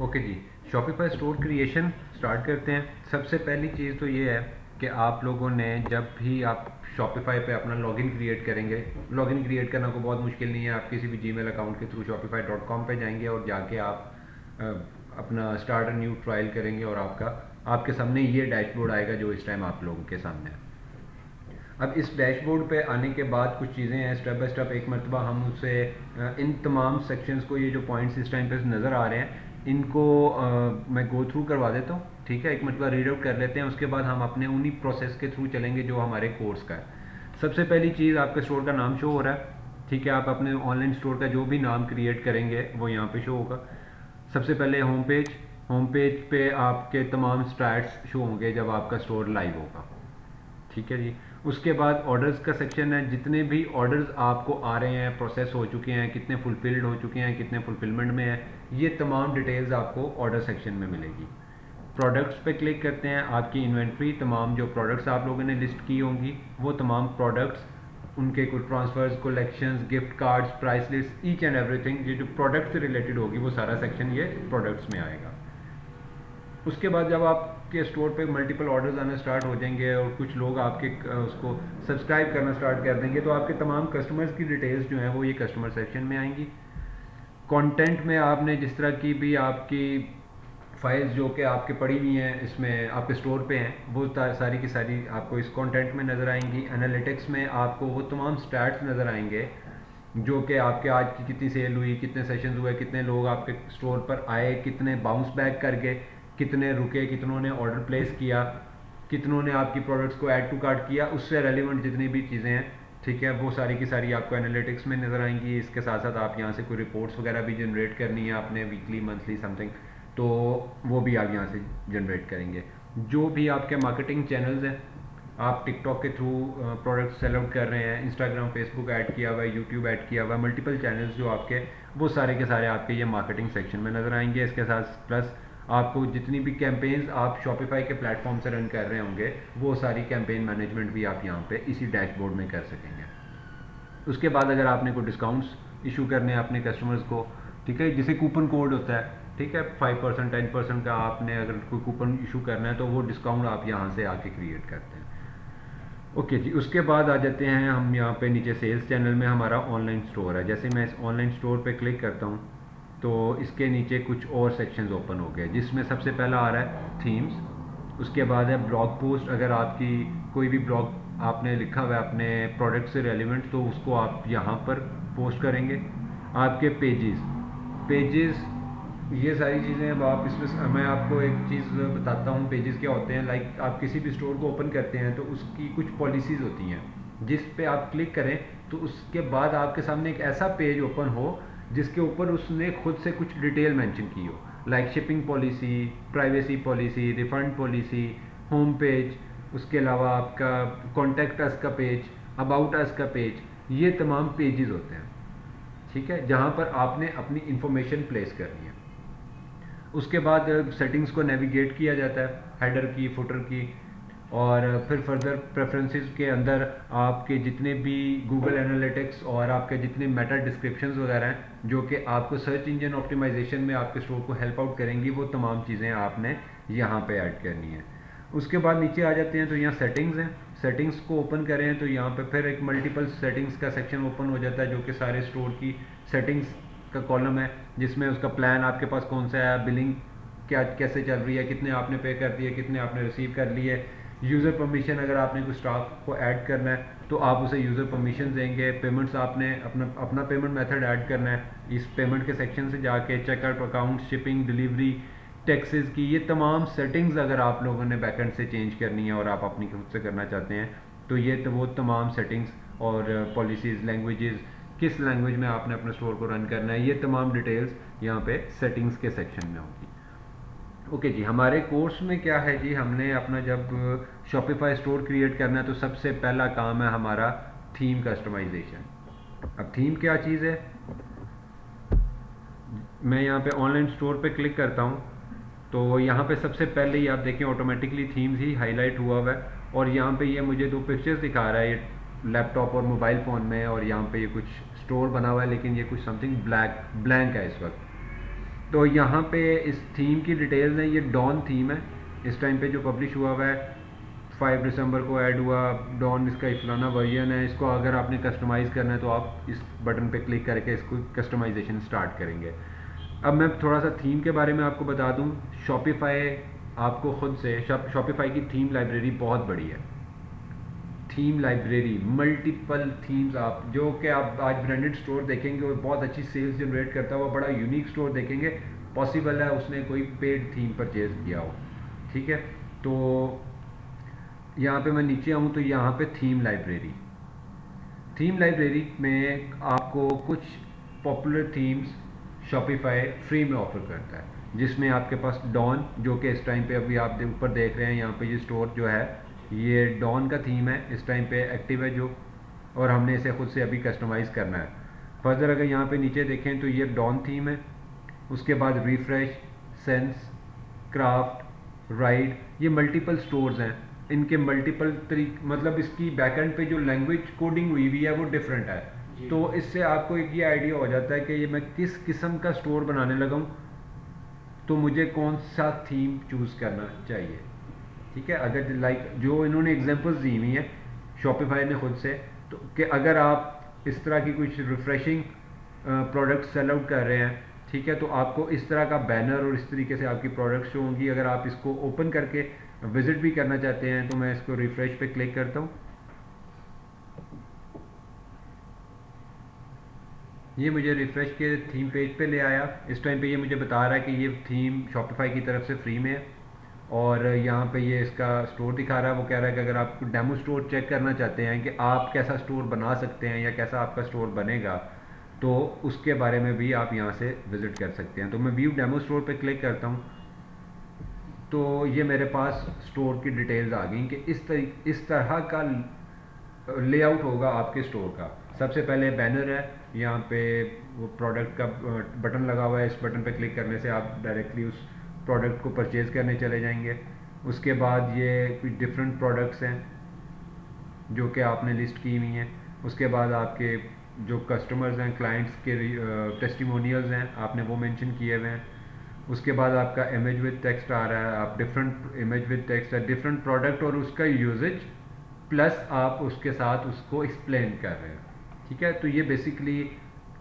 Okay जी, Shopify store creation start करते हैं। सबसे पहली चीज़ तो ये है कि आप लोगों ने जब भी आप शॉपिफाई पे अपना लॉगिन क्रिएट करेंगे, लॉगिन क्रिएट करना को बहुत मुश्किल नहीं है। आप किसी भी जीमेल अकाउंट के थ्रू shopify.com पे जाएंगे और जाके आप अ, अपना स्टार्ट अ न्यू ट्रायल करेंगे और आपके सामने ये डैशबोर्ड आएगा जो इस टाइम आप लोगों के सामने है। अब इस डैशबोर्ड पे आने के बाद कुछ चीज़ें हैं, स्टेप बाय स्टेप एक मरतबा हम उससे इन तमाम सेक्शंस को, ये जो पॉइंट्स इस टाइम पे नज़र आ रहे हैं, इनको मैं गो थ्रू करवा देता हूँ। ठीक है, एक मरतबा रीड आउट कर लेते हैं, उसके बाद हम अपने उन्हीं प्रोसेस के थ्रू चलेंगे जो हमारे कोर्स का है। सबसे पहली चीज़, आपके स्टोर का नाम शो हो रहा है। ठीक है, आप अपने ऑनलाइन स्टोर का जो भी नाम क्रिएट करेंगे वो यहाँ पे शो होगा। सबसे पहले होम पेज पे आपके तमाम स्टैट्स शो होंगे जब आपका स्टोर लाइव होगा। ठीक है जी। उसके बाद ऑर्डर्स का सेक्शन है, जितने भी ऑर्डर्स आपको आ रहे हैं, प्रोसेस हो चुके हैं, कितने फुलफिल्ड हो चुके हैं, कितने फुलफिलमेंट में है, ये तमाम डिटेल्स आपको ऑर्डर सेक्शन में मिलेगी। प्रोडक्ट्स पे क्लिक करते हैं, आपकी इन्वेंट्री, तमाम जो प्रोडक्ट्स आप लोगों ने लिस्ट की होंगी वो तमाम प्रोडक्ट्स, उनके कुछ transfers, collections, gift cards, price list, each and everything, ये जो प्रोडक्ट से रिलेटेड होगी वो सारा सेक्शन ये प्रोडक्ट्स में आएगा। उसके बाद जब आपके स्टोर पे मल्टीपल ऑर्डर्स आना स्टार्ट हो जाएंगे और कुछ लोग आपके उसको सब्सक्राइब करना स्टार्ट कर देंगे, तो आपके तमाम कस्टमर्स की डिटेल्स जो हैं वो ये कस्टमर सेक्शन में आएंगी। कंटेंट में आपने जिस तरह की भी आपकी फाइल्स जो कि आपके पड़ी हुई हैं इसमें आपके स्टोर पे हैं, वो सारी की सारी आपको इस कंटेंट में नज़र आएंगी। एनालिटिक्स में आपको वो तमाम स्टैट्स नज़र आएंगे जो कि आपके आज की कितनी सेल हुई, कितने सेशंस हुए, कितने लोग आपके स्टोर पर आए, कितने बाउंस बैक कर गए, कितने रुके, कितनों ने ऑर्डर प्लेस किया, कितनों ने आपकी प्रोडक्ट्स को ऐड टू कार्ट किया, उससे रेलिवेंट जितनी भी चीज़ें हैं, ठीक है, वो सारी की सारी आपको एनालिटिक्स में नज़र आएंगी। इसके साथ साथ आप यहाँ से कोई रिपोर्ट्स वगैरह भी जनरेट करनी है आपने, वीकली, मंथली, समथिंग, तो वो भी आप यहाँ से जनरेट करेंगे। जो भी आपके मार्केटिंग चैनल्स हैं, आप टिकटॉक के थ्रू प्रोडक्ट सेल आउट कर रहे हैं, इंस्टाग्राम, फेसबुक ऐड किया हुआ है, यूट्यूब ऐड किया हुआ है, मल्टीपल चैनल्स जो आपके, वो सारे के सारे आपके ये मार्केटिंग सेक्शन में नज़र आएंगे। इसके साथ प्लस आपको जितनी भी कैंपेन्स आप शॉपिफाई के प्लेटफॉर्म से रन कर रहे होंगे, वो सारी कैंपेन मैनेजमेंट भी आप यहाँ पे इसी डैशबोर्ड में कर सकेंगे। उसके बाद अगर आपने कोई डिस्काउंट्स इशू करने हैं अपने कस्टमर्स को, ठीक है, जिसे कूपन कोड होता है, ठीक है, 5% 10% का आपने अगर कोई कूपन इशू करना है तो वो डिस्काउंट आप यहाँ से आके क्रिएट करते हैं। ओके जी। उसके बाद आ जाते हैं हम यहाँ पे नीचे सेल्स चैनल में, हमारा ऑनलाइन स्टोर है। जैसे मैं इस ऑनलाइन स्टोर पे क्लिक करता हूँ तो इसके नीचे कुछ और सेक्शंस ओपन हो गए, जिसमें सबसे पहला आ रहा है थीम्स। उसके बाद है ब्लॉग पोस्ट। अगर आपकी कोई भी ब्लॉग आपने लिखा हुआ है अपने प्रोडक्ट से रेलिवेंट, तो उसको आप यहाँ पर पोस्ट करेंगे। आपके पेजेस पेजेस ये सारी चीज़ें, अब आप इसमें मैं आपको एक चीज़ बताता हूँ पेजेस क्या होते हैं। लाइक आप किसी भी स्टोर को ओपन करते हैं तो उसकी कुछ पॉलिसीज़ होती हैं, जिस पे आप क्लिक करें तो उसके बाद आपके सामने एक ऐसा पेज ओपन हो जिसके ऊपर उसने खुद से कुछ डिटेल मेंशन की हो, like shipping policy, privacy policy, refund policy, home page, उसके अलावा आपका कॉन्टैक्ट अस का पेज, अबाउट अस का पेज, ये तमाम पेजेस होते हैं। ठीक है, जहाँ पर आपने अपनी इंफॉर्मेशन प्लेस करनी है। उसके बाद सेटिंग्स को नेविगेट किया जाता है, हेडर की, फुटर की, और फिर फर्दर प्रेफरेंसेस के अंदर आपके जितने भी गूगल एनालिटिक्स और आपके जितने मेटा डिस्क्रिप्शंस वगैरह हैं जो कि आपको सर्च इंजन ऑप्टिमाइजेशन में आपके स्टोर को हेल्प आउट करेंगी, वो तमाम चीज़ें आपने यहाँ पे ऐड करनी है। उसके बाद नीचे आ जाते हैं तो यहाँ सेटिंग्स हैं। सेटिंग्स को ओपन करें तो यहाँ पे फिर एक मल्टीपल सेटिंग्स का सेक्शन ओपन हो जाता है जो कि सारे स्टोर की सेटिंग्स का कॉलम है, जिसमें उसका प्लान आपके पास कौन सा है, बिलिंग क्या कैसे चल रही है, कितने आपने पे कर दिए, कितने आपने रिसीव कर लिए, यूज़र परमिशन, अगर आपने कोई स्टाफ को ऐड करना है तो आप उसे यूज़र परमिशन देंगे। पेमेंट्स आपने अपना पेमेंट मेथड ऐड करना है, इस पेमेंट के सेक्शन से जाके checkout, account, shipping, delivery, taxes की ये तमाम सेटिंग्स अगर आप लोगों ने बैकएंड से चेंज करनी है और आप अपनी खुद से करना चाहते हैं तो ये तो वो तमाम सेटिंग्स और पॉलिसीज़, लैंग्वेजेस, किस लैंग्वेज में आपने अपने स्टोर को रन करना है, ये तमाम डिटेल्स यहाँ पे सेटिंग्स के सेक्शन में होगी। ओके जी। हमारे कोर्स में क्या है जी, हमने अपना जब शॉपिफाई स्टोर क्रिएट करना है तो सबसे पहला काम है हमारा थीम कस्टमाइजेशन। अब थीम क्या चीज़ है, मैं यहाँ पे ऑनलाइन स्टोर पे क्लिक करता हूँ तो यहाँ पे सबसे पहले ही आप देखें ऑटोमेटिकली थीम्स ही हाईलाइट हुआ है, और यहाँ पे ये मुझे दो पिक्चर्स दिखा रहा है, ये लैपटॉप और मोबाइल फ़ोन में, और यहाँ पे ये कुछ स्टोर बना हुआ है लेकिन ये कुछ समथिंग ब्लैंक है इस वक्त। तो यहाँ पे इस थीम की डिटेल्स हैं, ये डॉन थीम है इस टाइम पे जो पब्लिश हुआ हुआ है, 5 दिसंबर को ऐड हुआ। डॉन इसका फलाना वर्जन है, इसको अगर आपने कस्टमाइज़ करना है तो आप इस बटन पे क्लिक करके इसको कस्टमाइजेशन स्टार्ट करेंगे। अब मैं थोड़ा सा थीम के बारे में आपको बता दूं। शॉपिफाई आपको खुद से शॉपिफाई की थीम लाइब्रेरी बहुत बड़ी है। थीम लाइब्रेरी मल्टीपल थीम्स, आप जो कि आप आज ब्रांडेड स्टोर देखेंगे और बहुत अच्छी सेल्स जनरेट करता हुआ बड़ा यूनिक स्टोर देखेंगे, पॉसिबल है उसने कोई पेड थीम परचेज किया हो। ठीक है, तो यहाँ पे मैं नीचे आऊँ तो यहाँ पे थीम लाइब्रेरी में आपको कुछ पॉपुलर थीम्स शॉपिफाई फ्री में ऑफर करता है, जिसमें आपके पास डॉन, जो कि इस टाइम पे अभी आप ऊपर देख रहे हैं यहाँ पे ये स्टोर जो है, ये डॉन का थीम है, इस टाइम पे एक्टिव है जो, और हमने इसे खुद से अभी कस्टमाइज़ करना है। फर्दर अगर यहाँ पे नीचे देखें तो ये डॉन थीम है। उसके बाद रिफ्रेश, सेंस, क्राफ्ट, राइड, ये मल्टीपल स्टोर्स हैं। इनके मल्टीपल मतलब इसकी बैकएंड पे जो लैंग्वेज कोडिंग हुई हुई है वो डिफरेंट है। तो इससे आपको एक ये आइडिया हो जाता है कि ये मैं किस किस्म का स्टोर बनाने लगा हूँ, तो मुझे कौन सा थीम चूज़ करना चाहिए। ठीक है, अगर लाइक जो इन्होंने एग्जांपल्स दी हुई हैं शॉपिफाई ने खुद से, तो कि अगर आप इस तरह की कुछ रिफ्रेशिंग प्रोडक्ट सेल आउट कर रहे हैं, ठीक है, तो आपको इस तरह का बैनर और इस तरीके से आपकी प्रोडक्ट्स शो होंगी। अगर आप इसको ओपन करके विजिट भी करना चाहते हैं तो मैं इसको रिफ्रेश पे क्लिक करता हूँ। ये मुझे रिफ्रेश के थीम पेज पे ले आया। इस टाइम पे ये मुझे बता रहा है कि ये थीम शॉपिफाई की तरफ से फ्री में है, और यहाँ पे ये इसका स्टोर दिखा रहा है। वो कह रहा है कि अगर आप डेमो स्टोर चेक करना चाहते हैं कि आप कैसा स्टोर बना सकते हैं या कैसा आपका स्टोर बनेगा, तो उसके बारे में भी आप यहाँ से विज़िट कर सकते हैं। तो मैं व्यू डेमो स्टोर पे क्लिक करता हूँ, तो ये मेरे पास स्टोर की डिटेल्स आ गई कि इस तरह का लेआउट होगा आपके स्टोर का। सबसे पहले बैनर है, यहाँ पे वो प्रोडक्ट का बटन लगा हुआ है, इस बटन पे क्लिक करने से आप डायरेक्टली उस प्रोडक्ट को परचेज़ करने चले जाएंगे। उसके बाद ये कुछ डिफरेंट प्रोडक्ट्स हैं जो कि आपने लिस्ट की हुई हैं। उसके बाद आपके जो कस्टमर्स हैं, क्लाइंट्स के टेस्टिमोनियल्स हैं, आपने वो मेंशन किए हुए हैं। उसके बाद आपका इमेज विद टेक्स्ट आ रहा है, आप डिफरेंट इमेज विद टेक्स्ट है, डिफरेंट प्रोडक्ट और उसका यूजेज, प्लस आप उसके साथ उसको एक्सप्लेन कर रहे हैं। ठीक है, तो ये बेसिकली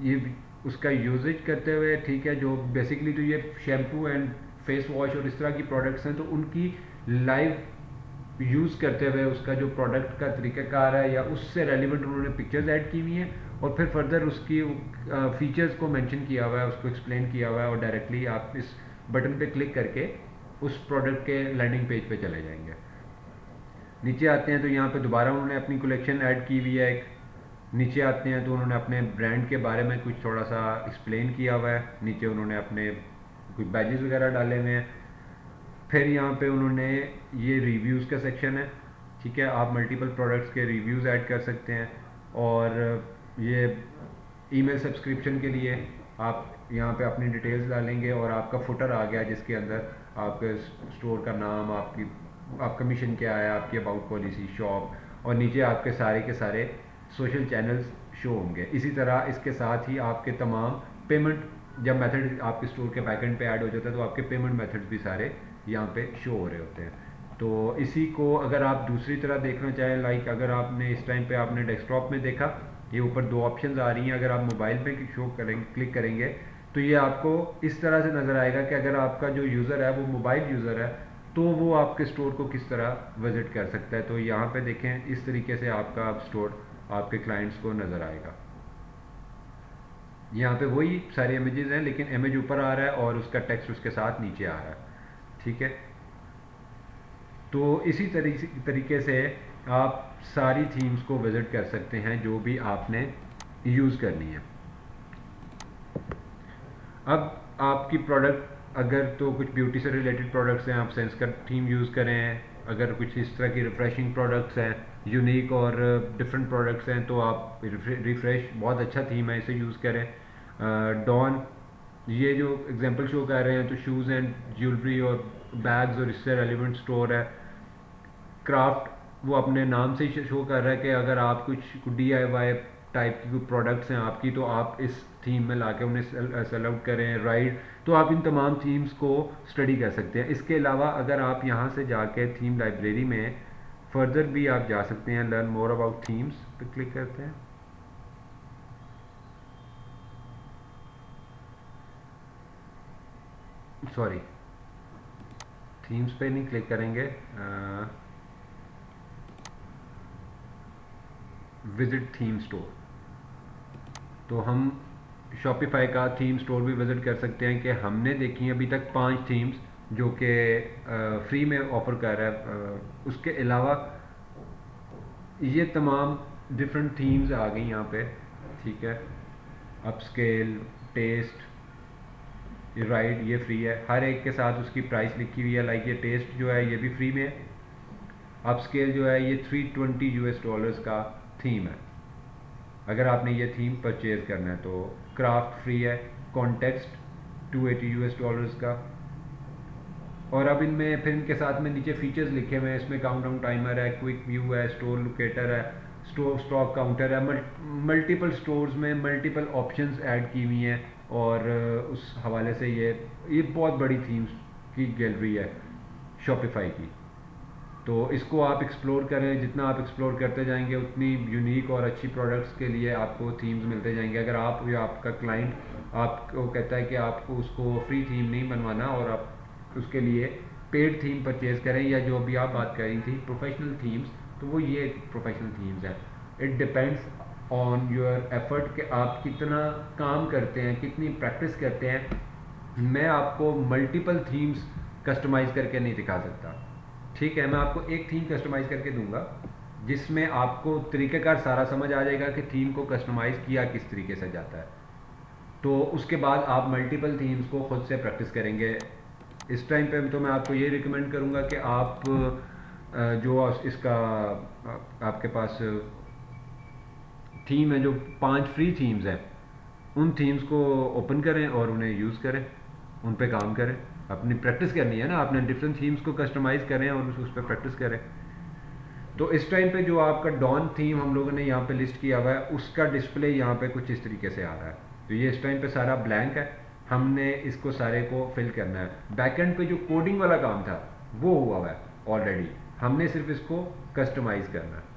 ये उसका यूजेज करते हुए, ठीक है, जो बेसिकली तो ये शैम्पू एंड फेस वॉश और इस तरह की प्रोडक्ट्स हैं, तो उनकी लाइव यूज़ करते हुए उसका जो प्रोडक्ट का तरीक़ाकार है या उससे रेलिवेंट उन्होंने पिक्चर्स ऐड की हुई हैं, और फिर फर्दर उसकी फीचर्स को मेंशन किया हुआ है, उसको एक्सप्लेन किया हुआ है, और डायरेक्टली आप इस बटन पे क्लिक करके उस प्रोडक्ट के लैंडिंग पेज पे चले जाएंगे। नीचे आते हैं तो यहाँ पे दोबारा उन्होंने अपनी कलेक्शन ऐड की हुई है एक। नीचे आते हैं तो उन्होंने अपने ब्रांड के बारे में कुछ थोड़ा सा एक्सप्लेन किया हुआ है। नीचे उन्होंने अपने कुछ बैजेस वगैरह डाले हुए हैं। फिर यहाँ पे उन्होंने ये रिव्यूज़ का सेक्शन है। ठीक है, आप मल्टीपल प्रोडक्ट्स के रिव्यूज़ ऐड कर सकते हैं, और ये ईमेल सब्सक्रिप्शन के लिए आप यहाँ पे अपनी डिटेल्स डालेंगे और आपका फुटर आ गया जिसके अंदर आपके स्टोर का नाम, आपका मिशन क्या है, आपकी अबाउट पॉलिसी, शॉप, और नीचे आपके सारे सोशल चैनल्स शो होंगे। इसी तरह इसके साथ ही आपके तमाम पेमेंट, जब मेथड आपके स्टोर के बैकएंड पे ऐड हो जाता है तो आपके पेमेंट मेथड्स भी सारे यहाँ पे शो हो रहे होते हैं। तो इसी को अगर आप दूसरी तरह देखना चाहें, लाइक अगर आपने इस टाइम पे आपने डेस्कटॉप में देखा, ये ऊपर दो ऑप्शंस आ रही हैं, अगर आप मोबाइल पे शो करेंगे, क्लिक करेंगे, तो ये आपको इस तरह से नज़र आएगा कि अगर आपका जो यूज़र है वो मोबाइल यूज़र है तो वो आपके स्टोर को किस तरह विज़िट कर सकता है। तो यहाँ पे देखें, इस तरीके से आपका स्टोर आपके क्लाइंट्स को नज़र आएगा। यहाँ पे वही सारे इमेजेस हैं, लेकिन इमेज ऊपर आ रहा है और उसका टेक्स्ट उसके साथ नीचे आ रहा है। ठीक है, तो इसी तरीके से आप सारी थीम्स को विज़िट कर सकते हैं जो भी आपने यूज़ करनी है। अब आपकी प्रोडक्ट अगर तो कुछ ब्यूटी से रिलेटेड प्रोडक्ट्स हैं, आप सेंस का थीम यूज़ करें। अगर कुछ इस तरह की रिफ्रेशिंग प्रोडक्ट्स हैं, यूनिक और डिफरेंट प्रोडक्ट्स हैं, तो आप रिफ्रेश बहुत अच्छा थीम है, इसे यूज़ करें। डॉन, ये जो एग्जांपल शो कर रहे हैं तो शूज़ एंड ज्वेलरी और बैग्स और इससे रेलिवेंट स्टोर है। क्राफ्ट, वो अपने नाम से ही शो कर रहा है कि अगर आप कुछ DIY टाइप की प्रोडक्ट्स हैं आपकी, तो आप इस थीम में लाके उन्हें सेल आउट करें, राइड, तो आप इन तमाम थीम्स को स्टडी कर सकते हैं। इसके अलावा अगर आप यहाँ से जाके थीम लाइब्रेरी में फर्दर भी आप जा सकते हैं, लर्न मोर अबाउट थीम्स पे क्लिक करते हैं। सॉरी, थीम्स पे नहीं क्लिक करेंगे, विजिट थीम स्टोर। तो हम शॉपिफाई का थीम स्टोर भी विज़िट कर सकते हैं कि हमने देखी हैं अभी तक 5 थीम्स जो कि फ्री में ऑफ़र कर रहा है। उसके अलावा ये तमाम डिफरेंट थीम्स आ गई यहाँ पे, ठीक है। अपस्केल, टेस्ट, राइड ये फ्री है, हर एक के साथ उसकी प्राइस लिखी हुई है। लाइक ये टेस्ट जो है ये भी फ्री में है। अपस्केल जो है ये $320 का थीम है, अगर आपने ये थीम परचेज करना है तो। क्राफ्ट फ्री है, कॉन्टेक्स्ट $280 का। और अब इनमें फिर इनके साथ में नीचे फीचर्स लिखे हुए हैं, इसमें काउंटडाउन टाइमर है, क्विक व्यू है, स्टोर लोकेटर है, स्टॉक काउंटर है, मल्टीपल स्टोर्स में मल्टीपल ऑप्शंस ऐड की हुई हैं। और उस हवाले से ये बहुत बड़ी थीम्स की गैलरी है शॉपिफाई की। तो इसको आप एक्सप्लोर करें, जितना आप एक्सप्लोर करते जाएंगे उतनी यूनिक और अच्छी प्रोडक्ट्स के लिए आपको थीम्स मिलते जाएंगे। अगर आप या आपका क्लाइंट आपको कहता है कि आपको उसको फ्री थीम नहीं बनवाना और आप उसके लिए पेड थीम परचेज करें, या जो भी आप बात कर रही थी प्रोफेशनल थीम्स, तो वो ये प्रोफेशनल थीम्स हैं। It depends on your effort कि आप कितना काम करते हैं, कितनी प्रैक्टिस करते हैं। मैं आपको मल्टीपल थीम्स कस्टमाइज़ करके नहीं दिखा सकता, ठीक है। मैं आपको एक थीम कस्टमाइज़ करके दूंगा जिसमें आपको तरीक़ेकार सारा समझ आ जाएगा कि थीम को कस्टमाइज़ किया किस तरीके से जाता है। तो उसके बाद आप मल्टीपल थीम्स को ख़ुद से प्रैक्टिस करेंगे। इस टाइम पे तो मैं आपको ये रिकमेंड करूँगा कि आप जो इसका आपके पास थीम है, जो 5 फ्री थीम्स हैं, उन थीम्स को ओपन करें और उन्हें यूज़ करें, उन पे काम करें। अपनी प्रैक्टिस करनी है ना, आपने डिफरेंट थीम्स को कस्टमाइज़ करें और उस पर प्रैक्टिस करें। तो इस टाइम पे जो आपका डॉन थीम हम लोगों ने यहाँ पे लिस्ट किया हुआ है, उसका डिस्प्ले यहाँ पे कुछ इस तरीके से आ रहा है। तो ये इस टाइम पे सारा ब्लैंक है, हमने इसको सारे को फिल करना है। बैकएंड पे जो कोडिंग वाला काम था वो हुआ हुआ है ऑलरेडी, हमने सिर्फ इसको कस्टमाइज़ करना है।